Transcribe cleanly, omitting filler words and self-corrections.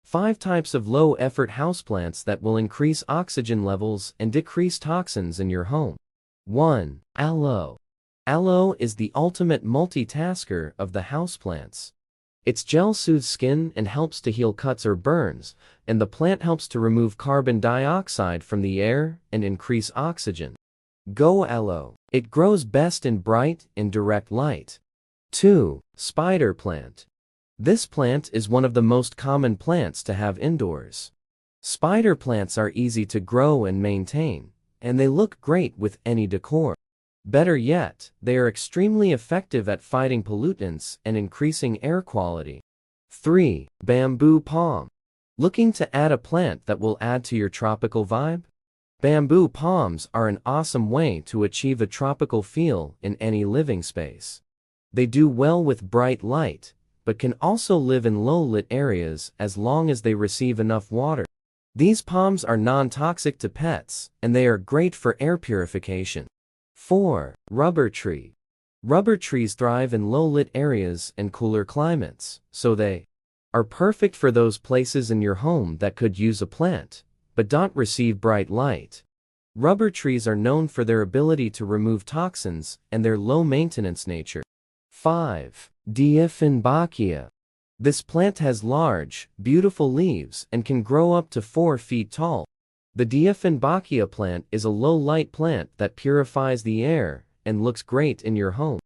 5 types of low-effort houseplants that will increase oxygen levels and decrease toxins in your home. 1. Aloe. Aloe is the ultimate multitasker of the houseplants. Its gel soothes skin and helps to heal cuts or burns, and the plant helps to remove carbon dioxide from the air and increase oxygen. Go Aloe. It grows best in bright and direct light. 2. Spider plant. This plant is one of the most common plants to have indoors. Spider plants are easy to grow and maintain, and they look great with any decor. Better yet, they are extremely effective at fighting pollutants and increasing air quality. 3. Bamboo palm. Looking to add a plant that will add to your tropical vibe? Bamboo palms are an awesome way to achieve a tropical feel in any living space. They do well with bright light, but can also live in low-lit areas as long as they receive enough water. These palms are non-toxic to pets, and they are great for air purification. 4. Rubber tree. Rubber trees thrive in low-lit areas and cooler climates, so they are perfect for those places in your home that could use a plant, but don't receive bright light. Rubber trees are known for their ability to remove toxins and their low-maintenance nature. 5. Dieffenbachia. This plant has large, beautiful leaves and can grow up to 4 feet tall. The Dieffenbachia plant is a low-light plant that purifies the air and looks great in your home.